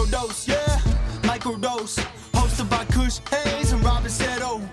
Microdose, yeah, Microdose. Hosted by Kush, Hayes, and Robyn said, oh,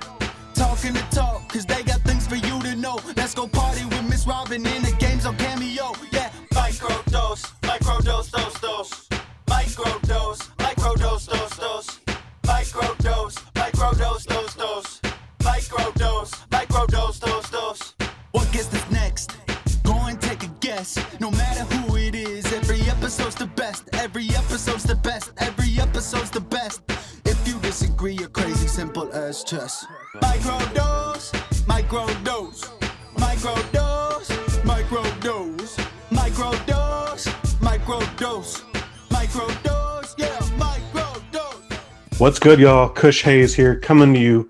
talking the talk, cause they got things for you to know. Let's go party with Miss Robyn in the games on Cameo, yeah. Microdose, microdose, dose, dose. Microdose, microdose, dose, dose. Microdose, microdose, dose, dose. Microdose, microdose, dose, dose. What gets this next? Go and take a guess. No matter who it is, every episode's the best. Every episode's the best. Every episode's the best. If you disagree, you're crazy, simple as chess. Microdose, microdose, microdose, microdose, microdose, microdose, microdose, yeah, microdose. What's good, y'all? Kush Hayes here, coming to you.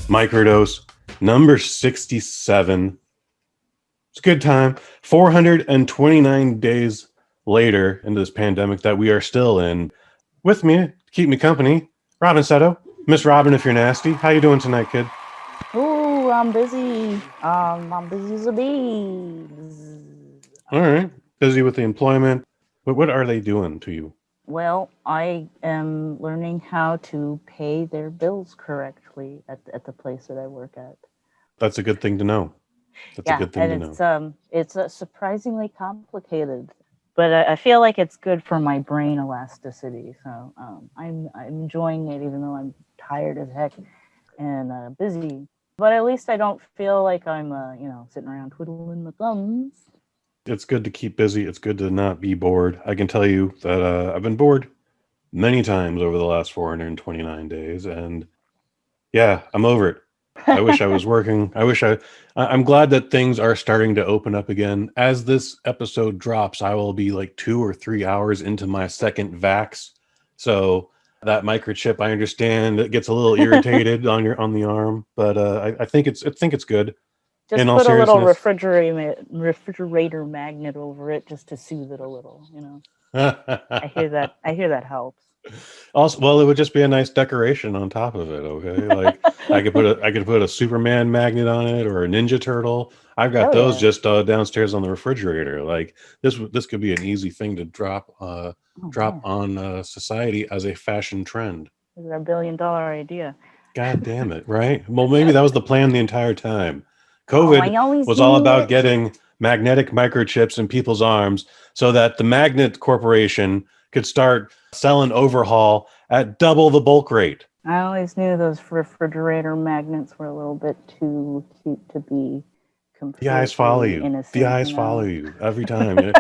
Microdose, number 67. It's a good time. 429 days later into this pandemic that we are still in. With me, to keep me company, Robyn Seto. Miss Robyn, if you're nasty. How you doing tonight, kid? Ooh, I'm busy. I'm busy as a bees. All right. Busy with the employment. But what are they doing to you? Well, I am learning how to pay their bills correctly at the place that I work at. That's a good thing to know. That's a good thing to know. It's surprisingly complicated, but I feel like it's good for my brain elasticity. So I'm enjoying it, even though I'm tired as heck and busy. But at least I don't feel like I'm sitting around twiddling my thumbs. It's good to keep busy. It's good to not be bored. I can tell you that I've been bored many times over the last 429 days, and yeah, I'm over it. I wish I was working. I'm glad that things are starting to open up again. As this episode drops, I will be like 2 or 3 hours into my second Vax. So that microchip, I understand, it gets a little irritated on the arm, but I think it's good. Just in put all a little seriousness, refrigerator magnet over it just to soothe it a little. I hear that helps. Also, well, it would just be a nice decoration on top of it. Okay, like I could put a Superman magnet on it or a Ninja Turtle. I've got those just downstairs on the refrigerator. Like this could be an easy thing to drop on society as a fashion trend. This is our $1 billion idea. God damn it! Right? Well, maybe that was the plan the entire time. COVID was all about getting magnetic microchips in people's arms so that the Magnet Corporation could start selling overhaul at double the bulk rate. I always knew those refrigerator magnets were a little bit too cute to be completely The eyes follow you. innocent, The eyes follow you every time.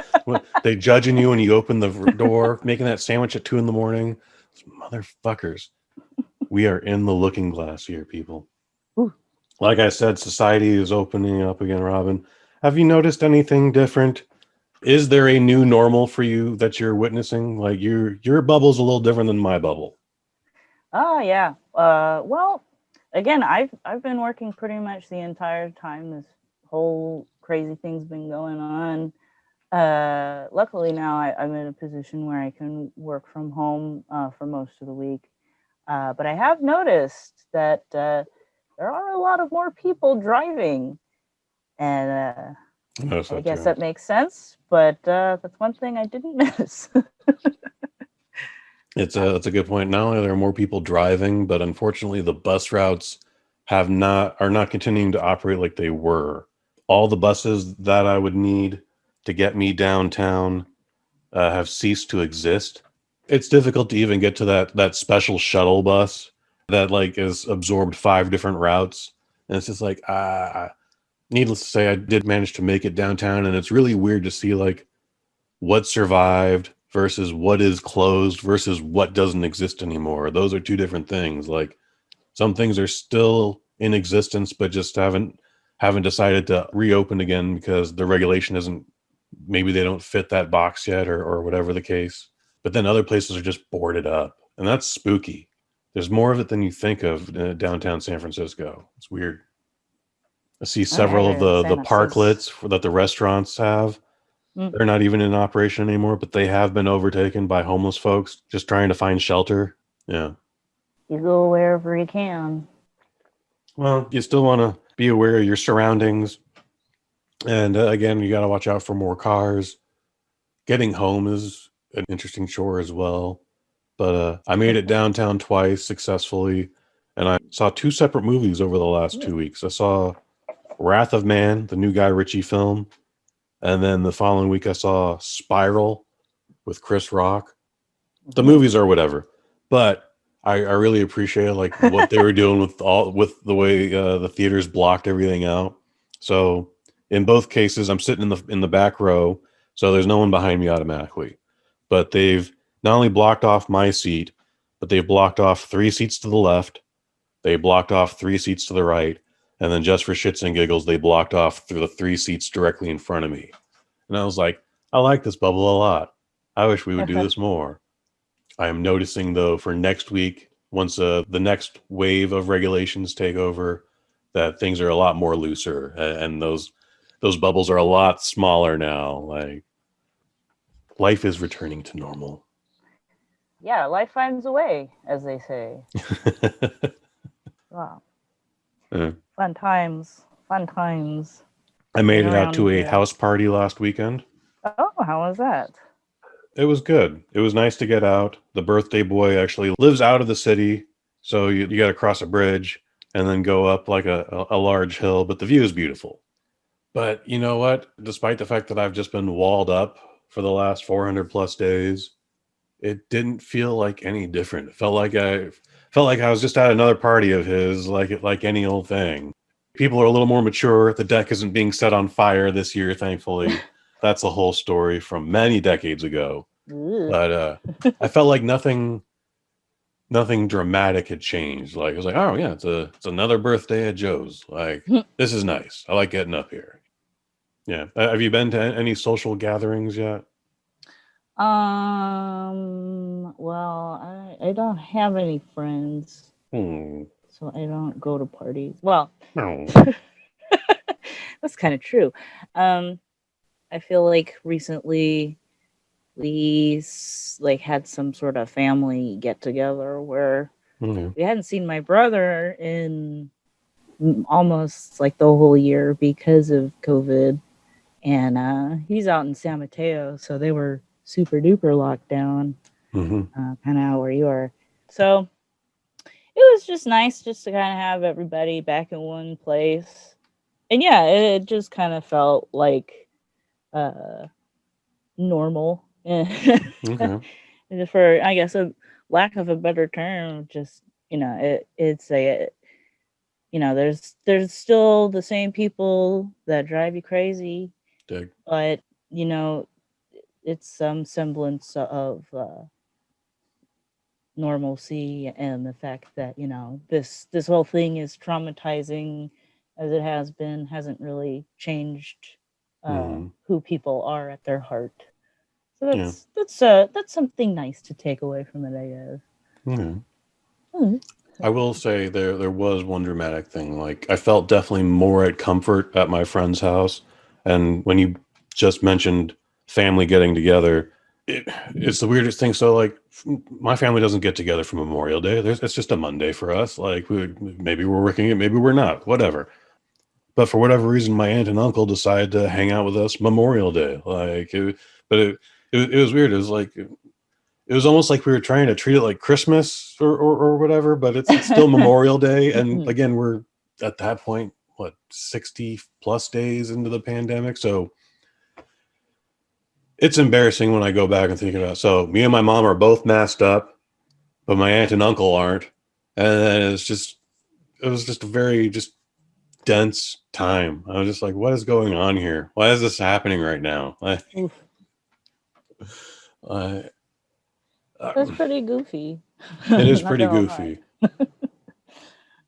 They judging you when you open the door, making that sandwich at 2 a.m. Those motherfuckers. We are in the looking glass here, people. Ooh. Like I said, society is opening up again, Robyn. Have you noticed anything different? Is there a new normal for you that you're witnessing? Like your bubble's a little different than my bubble. Oh yeah. Well, again, I've been working pretty much the entire time this whole crazy thing's been going on. Luckily now I'm in a position where I can work from home for most of the week. But I have noticed that there are a lot of more people driving, and I guess that makes sense. But that's one thing I didn't miss. It's a good point. Not only are there more people driving, but unfortunately the bus routes are not continuing to operate like they were. All the buses that I would need to get me downtown have ceased to exist. It's difficult to even get to that special shuttle bus that like is absorbed 5 different routes. And it's just like, needless to say, I did manage to make it downtown, and it's really weird to see like what survived versus what is closed versus what doesn't exist anymore. Those are 2 different things. Like some things are still in existence, but just haven't decided to reopen again because the regulation isn't, maybe they don't fit that box yet or whatever the case. But then other places are just boarded up, and that's spooky. There's more of it than you think of in downtown San Francisco. It's weird. I see several of the parklets that the restaurants have. They're not even in operation anymore, but they have been overtaken by homeless folks just trying to find shelter. Yeah. You go wherever you can. Well, you still want to be aware of your surroundings. And again, you got to watch out for more cars. Getting home is an interesting chore as well. but I made it downtown twice successfully, and I saw 2 separate movies over the last 2 weeks. I saw Wrath of Man, the new Guy Ritchie film, and then the following week I saw Spiral with Chris Rock. The movies are whatever, but I really appreciate like what they were doing with the way the theaters blocked everything out. So in both cases, I'm sitting in the back row, so there's no one behind me automatically. But they've not only blocked off my seat, but they've blocked off 3 seats to the left. They blocked off 3 seats to the right, and then just for shits and giggles, they blocked off through the 3 seats directly in front of me. And I was like, I like this bubble a lot. I wish we would do this more. I am noticing, though, for next week, once the next wave of regulations take over, that things are a lot more looser, and those bubbles are a lot smaller now. Like, life is returning to normal. Yeah, life finds a way, as they say. Wow. Fun times. Fun times. I made it out to a house party last weekend. Oh, how was that? It was good. It was nice to get out. The birthday boy actually lives out of the city, so you got to cross a bridge and then go up like a large hill, but the view is beautiful. But you know what? Despite the fact that I've just been walled up for the last 400 plus days, it didn't feel like any different. It felt like I was just at another party of his, like any old thing. People are a little more mature. The deck isn't being set on fire this year, thankfully. That's a whole story from many decades ago. But I felt like nothing dramatic had changed. Like, I was like, oh yeah, it's another birthday at Joe's. Like, this is nice. I like getting up here. Yeah. Have you been to any social gatherings yet? Well, I don't have any friends, so I don't go to parties. Well, that's kind of true. I feel like recently we had some sort of family get together where we hadn't seen my brother in almost like the whole year because of COVID, and he's out in San Mateo, so they were super duper locked down, kind of out where you are. So it was just nice just to kind of have everybody back in one place, and yeah, it just kind of felt like normal. For, I guess, a lack of a better term, just it's there's still the same people that drive you crazy, but it's some semblance of normalcy, and the fact that this whole thing is traumatizing as it has been hasn't really changed who people are at their heart. So that's something nice to take away from it, I guess. I will say there was one dramatic thing. Like, I felt definitely more at comfort at my friend's house, and when you just mentioned family getting together, it's the weirdest thing. So like, my family doesn't get together for Memorial Day. It's just a Monday for us. Like, maybe we're working it, maybe we're not, whatever. But for whatever reason, my aunt and uncle decided to hang out with us Memorial Day. Like, it was weird. It was like, it was almost like we were trying to treat it like Christmas or whatever, but it's still Memorial Day. And again, we're at that point, 60 plus days into the pandemic. So it's embarrassing when I go back and think about it. So me and my mom are both masked up, but my aunt and uncle aren't. And then it was just a very dense time. I was just like, what is going on here? Why is this happening right now? That's pretty goofy. It is pretty goofy.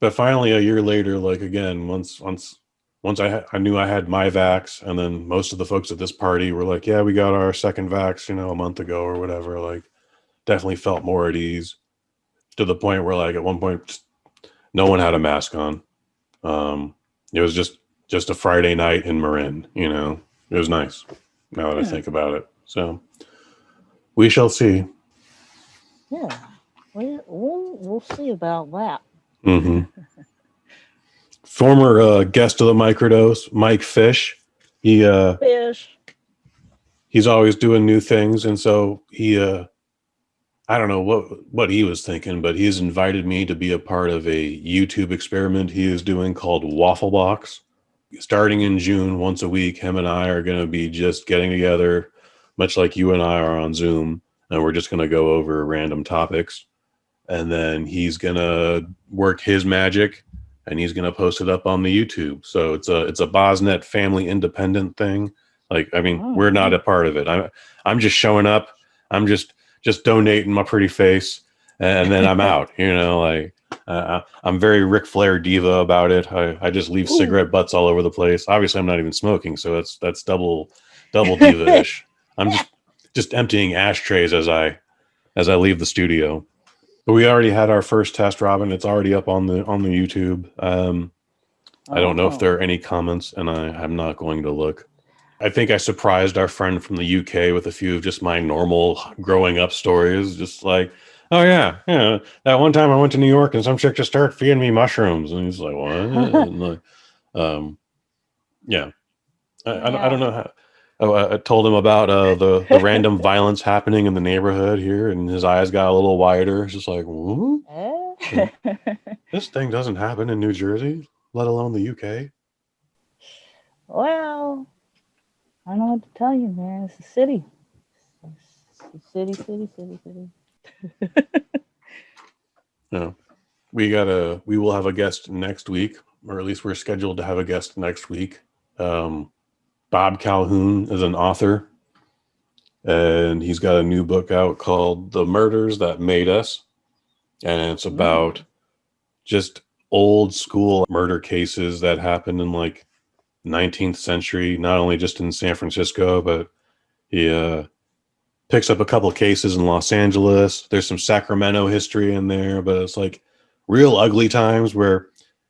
But finally, a year later, like, again, once I knew I had my vax, and then most of the folks at this party were like, yeah, we got our second vax, a month ago or whatever. Like, definitely felt more at ease, to the point where, like, at one point, no one had a mask on. It was just a Friday night in Marin, It was nice, now that I think about it. So we shall see. Yeah, we'll see about that. Former guest of the Microdose, Mike Fish. He's always doing new things, and so he I don't know what he was thinking, but he's invited me to be a part of a YouTube experiment he is doing called Waffle Box. Starting in June, once a week, him and I are going to be just getting together, much like you and I are on Zoom, and we're just going to go over random topics. And then he's going to work his magic, and he's going to post it up on the YouTube. So it's a BosNet family independent thing. Like, I mean, we're not a part of it. I'm just showing up. I'm just donating my pretty face, and then I'm out. Like I'm very Ric Flair diva about it. I just leave cigarette butts all over the place. Obviously, I'm not even smoking, so that's double diva-ish. I'm just emptying ashtrays as I leave the studio. But we already had our first test, Robyn. It's already up on the YouTube. I don't know if there are any comments, and I'm not going to look. I think I surprised our friend from the UK with a few of just my normal growing up stories. Just like, oh yeah, that one time I went to New York and some chick just started feeding me mushrooms, and he's like, what? And like, yeah. I don't know how. I told him about the random violence happening in the neighborhood here, and his eyes got a little wider. It's just like, this thing doesn't happen in New Jersey, let alone the UK. Well, I don't know what to tell you, man. It's a city. It's a city. Yeah. We will have a guest next week, or at least we're scheduled to have a guest next week. Bob Calhoun is an author, and he's got a new book out called The Murders That Made Us. And it's about just old school murder cases that happened in like 19th century, not only just in San Francisco, but he picks up a couple of cases in Los Angeles. There's some Sacramento history in there, but it's like real ugly times where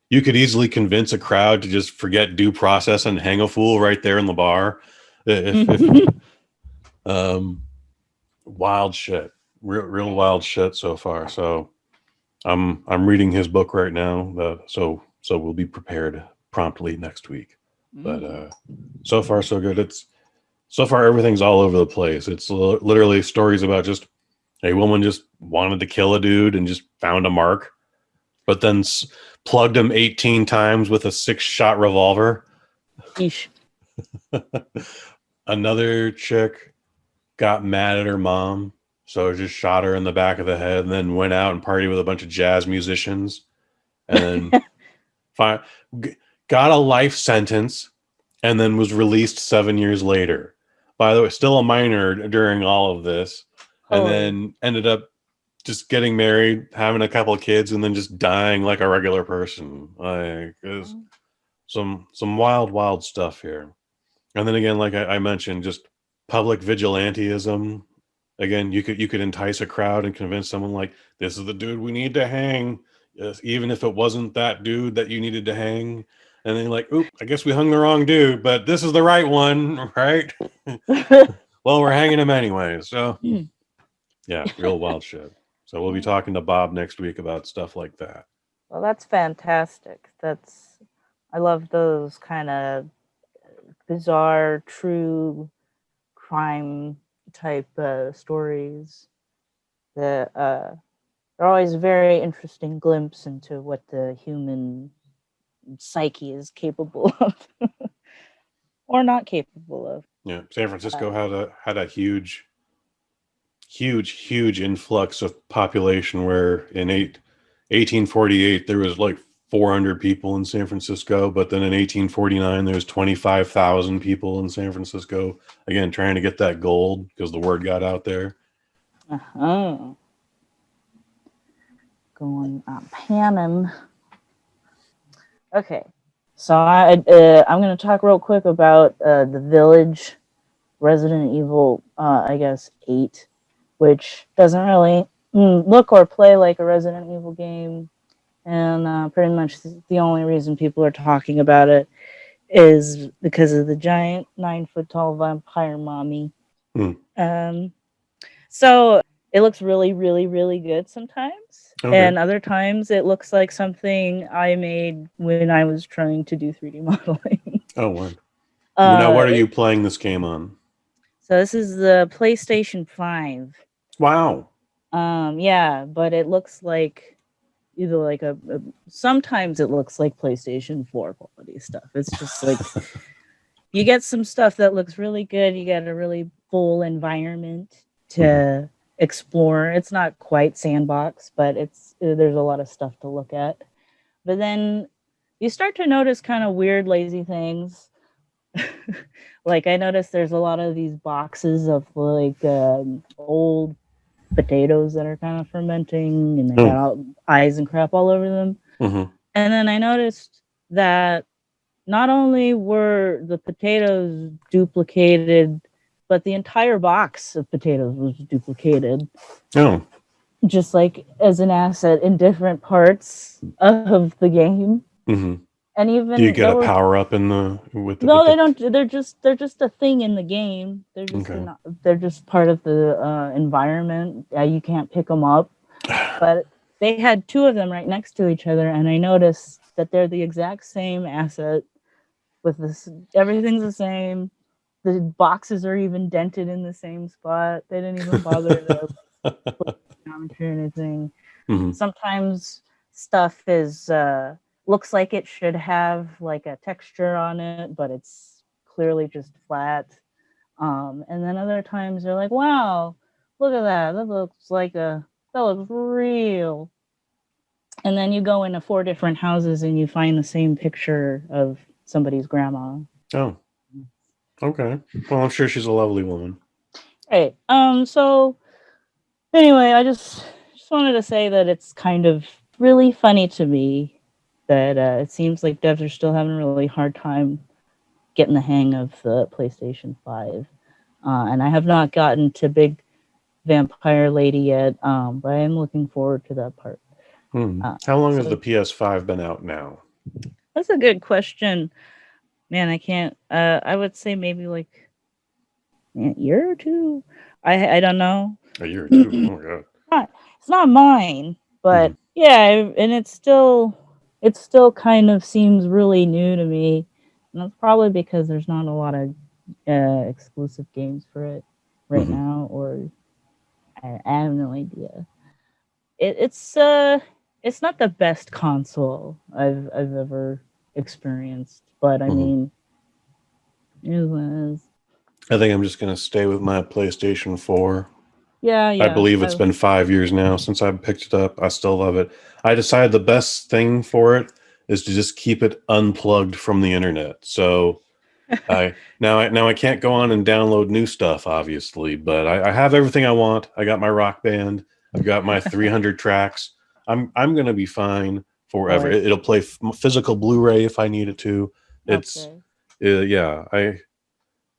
you could easily convince a crowd to just forget due process and hang a fool right there in the bar. Wild shit, real wild shit so far. So I'm reading his book right now. So we'll be prepared promptly next week. But so far so good. So far everything's all over the place. It's literally stories about just a woman just wanted to kill a dude and just found a mark, but then plugged him 18 times with a 6-shot revolver. Eesh. Another chick got mad at her mom, so just shot her in the back of the head, and then went out and partied with a bunch of jazz musicians, and then got a life sentence, and then was released 7 years later. By the way, still a minor during all of this, and then ended up just getting married, having a couple of kids, and then just dying like a regular person. Like, there's some wild stuff here. And then again, like I mentioned, just public vigilantism. Again, you could entice a crowd and convince someone like, this is the dude we need to hang, even if it wasn't that dude that you needed to hang. And then you're like, oop, I guess we hung the wrong dude, but this is the right one, right? Well, we're hanging him anyway. So yeah, real wild shit. So we'll be talking to Bob next week about stuff like that. Well, that's fantastic. I love those kind of bizarre, true crime type stories. They're always a very interesting glimpse into what the human psyche is capable of, or not capable of. Yeah, San Francisco had a huge influx of population where in 1848 there was like 400 people in San Francisco, but then in 1849 there was 25,000 people in San Francisco, again trying to get that gold because the word got out there. Going on panning. Okay, so I'm going to talk real quick about the Village, Resident Evil, I guess 8, which doesn't really look or play like a Resident Evil game, and pretty much the only reason people are talking about it is because of the giant 9-foot-tall vampire mommy. So it looks really, really, really good sometimes. Okay. And other times it looks like something I made when I was trying to do 3D modeling. Oh, wow. Now, what are you playing this game on? So this is the PlayStation 5. Wow. Yeah, but it looks like either like sometimes it looks like PlayStation 4 quality stuff. It's just like you get some stuff that looks really good. You get a really full environment to explore. It's not quite sandbox, but there's a lot of stuff to look at. But then you start to notice kind of weird, lazy things. Like I noticed there's a lot of these boxes of like old potatoes that are kind of fermenting, and they got all eyes and crap all over them. Mm-hmm. And then I noticed that not only were the potatoes duplicated, but the entire box of potatoes was duplicated. Oh. Just like as an asset in different parts of the game. Mm-hmm. And even do you get a power up in the with the no, they don't. They're just a thing in the game. Okay. They're just part of the environment. You can't pick them up. But they had two of them right next to each other, and I noticed that they're the exact same asset. With this, everything's the same. The boxes are even dented in the same spot. They didn't even bother to put geometry or anything. Mm-hmm. Sometimes stuff is looks like it should have like a texture on it, but it's clearly just flat. And then other times they're like, "Wow, look at that! That looks real." And then you go into 4 different houses and you find the same picture of somebody's grandma. Oh, okay. Well, I'm sure she's a lovely woman. Right. So anyway, I just wanted to say that it's kind of really funny to me that it seems like devs are still having a really hard time getting the hang of the PlayStation 5. And I have not gotten to Big Vampire Lady yet, but I am looking forward to that part. How long has the PS5 been out now? That's a good question. Man, I can't. I would say maybe like a year or two. I don't know. A year or two. Oh my god. It's not mine, but yeah, and it's still kind of seems really new to me, and that's probably because there's not a lot of exclusive games for it right now, or I have no idea. It's not the best console I've ever experienced, but I mean, it was. I think I'm just gonna stay with my PlayStation 4. Yeah. I believe it's been 5 years now since I picked it up. I still love it. I decided the best thing for it is to just keep it unplugged from the internet. So I can't go on and download new stuff, obviously, but I have everything I want. I got my Rock Band. I've got my 300 tracks. I'm gonna be fine forever. Right. It'll play physical Blu-ray if I need it to. It's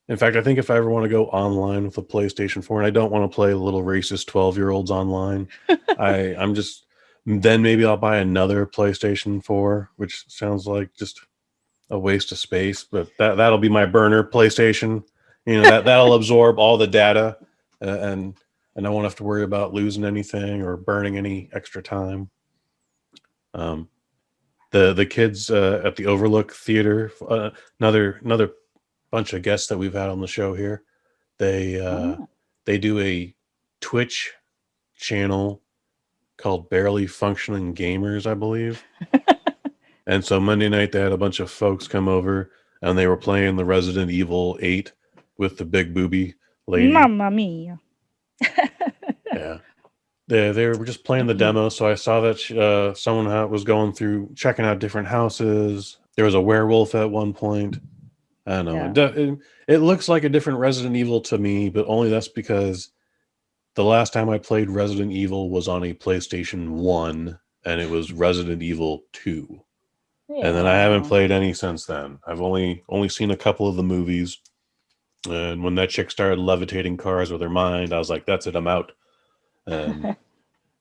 In fact, I think if I ever want to go online with a PlayStation 4, and I don't want to play little racist 12-year-olds online, then maybe I'll buy another PlayStation 4, which sounds like just a waste of space, but that'll be my burner PlayStation. That'll absorb all the data, and I won't have to worry about losing anything or burning any extra time. The kids at the Overlook Theater, another bunch of guests that we've had on the show here, they do a Twitch channel called Barely Functioning Gamers, I believe. And so Monday night they had a bunch of folks come over and they were playing the Resident Evil 8 with the big booby lady. Mamma mia. Yeah. They were just playing the demo, so I saw that someone was going through checking out different houses. There was a werewolf at one point. I don't know. It looks like a different Resident Evil to me, but only that's because the last time I played Resident Evil was on a PlayStation 1, and it was Resident Evil 2. Yeah. And then I haven't played any since then. I've only seen a couple of the movies. And when that chick started levitating cars with her mind, I was like, that's it, I'm out. And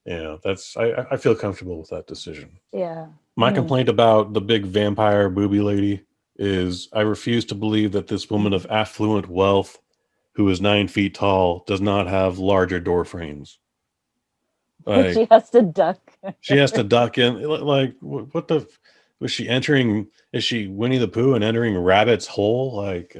I feel comfortable with that decision. Yeah. My complaint about the big vampire booby lady is I refuse to believe that this woman of affluent wealth who is 9 feet tall does not have larger door frames. Like, she has to duck. She has to duck in. Like, what the... Was she entering... Is she Winnie the Pooh and entering Rabbit's hole? Like...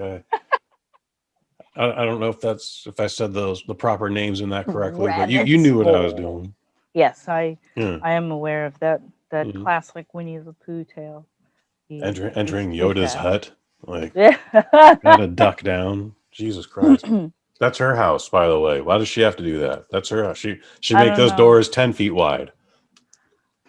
I don't know if I said the proper names in that correctly, but you Rabbit's knew what I was hole. doing. Yes, I Yeah. am aware of that Mhm. classic Winnie the Pooh tale. Entering Yoda's hut, like Yeah. gotta duck down. Jesus Christ. That's her house, by the way. Why does she have to do that? That's her house. She I make don't those know. doors 10 feet wide.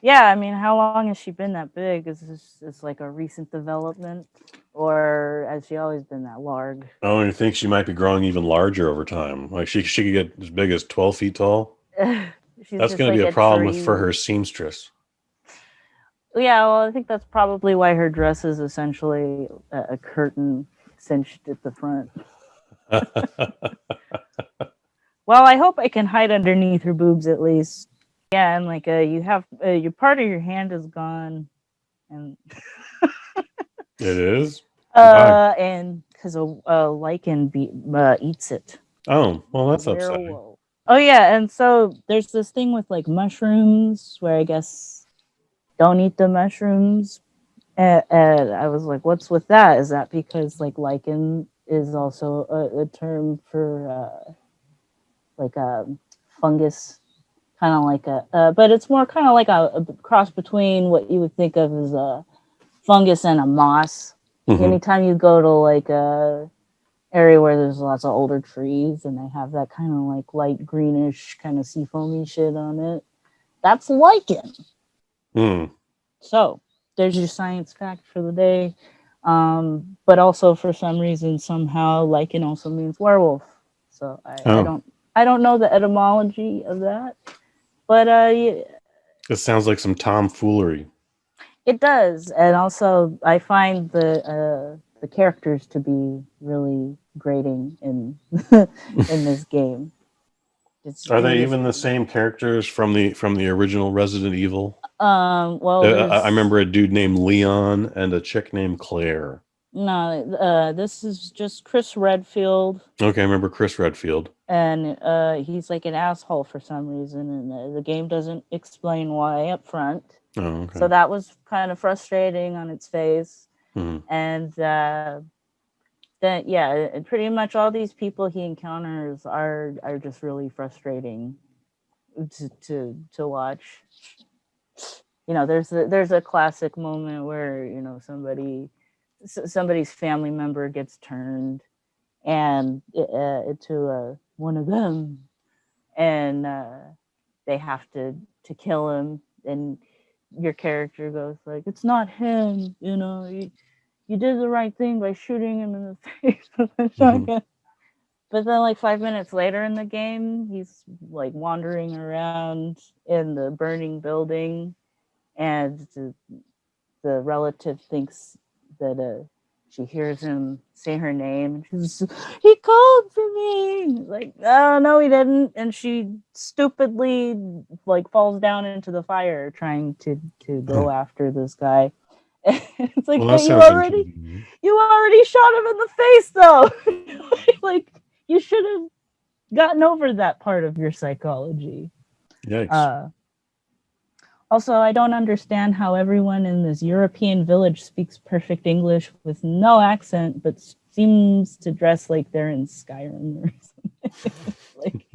Yeah, I mean, how long has she been that big? Is this like a recent development, or has she always been that large? Oh, you think she might be growing even larger over time? Like she could get as big as 12 feet tall. She's That's just going to like be a a problem tree. for her seamstress. Yeah, well, I think that's probably why her dress is essentially a curtain cinched at the front. Well, I hope I can hide underneath her boobs at least. Yeah, and like you have your part of your hand is gone, and It is? Why? and because a lichen eats it. Oh, well, that's upsetting. Werewolf. Oh yeah, and so there's this thing with like mushrooms where I guess don't eat the mushrooms. And I was like, what's with that? Is that because like lichen is also a term for like a fungus, kind of like but it's more kind of like a cross between what you would think of as a fungus and a moss. Mhm. Anytime you go to like a area where there's lots of older trees and they have that kind of like light greenish kind of seafoamy shit on it, that's lichen. Mm. So there's your science fact for the day. But also for some reason, somehow lichen also means werewolf. So I don't know the etymology of that, but It sounds like some tomfoolery. it does. And also I find the characters to be really grating in in this game. Are they even the same characters from the original Resident Evil? Well, I remember a dude named Leon and a chick named Claire. no, this is just Chris Redfield. Okay, I remember Chris Redfield. And he's like an asshole for some reason, and the game doesn't explain why up front. Oh, okay. So that was kind of frustrating on its face. Hmm. And then yeah, pretty much all these people he encounters are just really frustrating to watch. You know, there's a classic moment where, you know, somebody's family member gets turned and into one of them, and they have to kill him, and your character goes like, it's not him, you know, you did the right thing by shooting him in the face with a shotgun. But then like 5 minutes later in the game, he's like wandering around in the burning building, and the relative thinks that she hears him say her name, and she's just, he called for me. Like, oh no, he didn't. And she stupidly like falls down into the fire trying to go after this guy. It's like, Well, hey, you already shot him in the face though. Like, you should have gotten over that part of your psychology. Yikes. Also, I don't understand how everyone in this European village speaks perfect English with no accent, but seems to dress like they're in Skyrim or something. Like,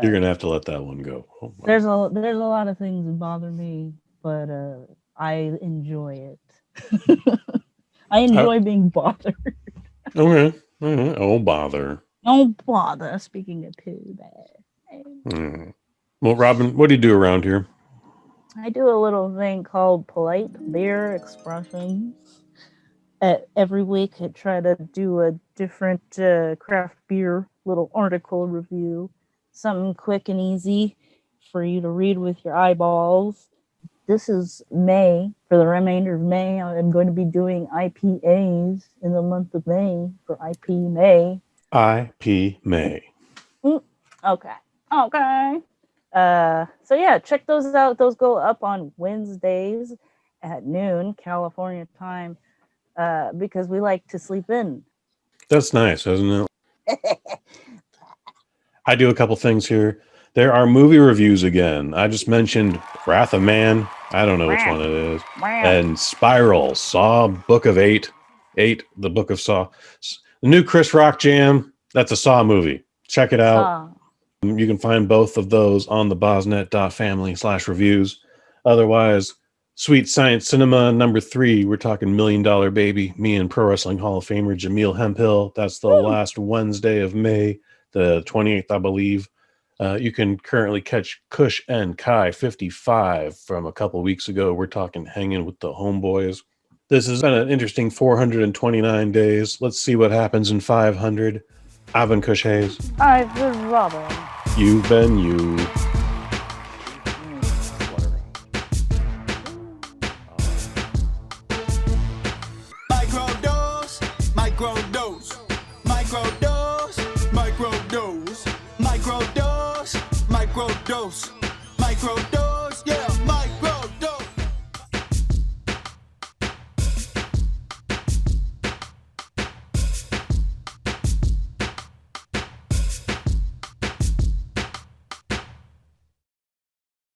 you're gonna have to let that one go. Oh, there's a lot of things that bother me, but I enjoy it. I enjoy being bothered. Okay. Oh, bother. Oh, bother. Speaking of poo, bad. Well, Robyn, what do you do around here? I do a little thing called polite beer expressions. Every week, I try to do a different craft beer little article review, something quick and easy for you to read with your eyeballs. This is May. For the remainder of May, I'm going to be doing IPAs in the month of May for IP May. IP May. Okay. So yeah, check those out. Those go up on Wednesdays at noon California time, because we like to sleep in. That's nice, isn't it? I do a couple things here. There are movie reviews again. I just mentioned Wrath of Man. I don't know which one it is. And Spiral, Saw, Book of Eight, the Book of Saw. The new Chris Rock Jam. That's a Saw movie. Check it out. Saw. You can find both of those on the bosnet.family/reviews. Otherwise, Sweet Science Cinema number 3. We're talking $1 Million Baby. Me and Pro Wrestling Hall of Famer Jameel Hemphill. That's the last Wednesday of May, the 28th, I believe. You can currently catch Kush and Kai 55 from a couple weeks ago. We're talking Hanging with the Homeboys. This has been an interesting 429 days. Let's see what happens in 500. I've been Kush Hayes. I've been Robyn. You've been you. Microdose, microdose, microdose, microdose, microdose, microdose, microdose, yeah, microdose.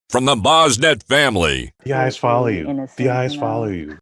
From the BosNet family. The eyes follow you. Innocent, The eyes you know? follow you.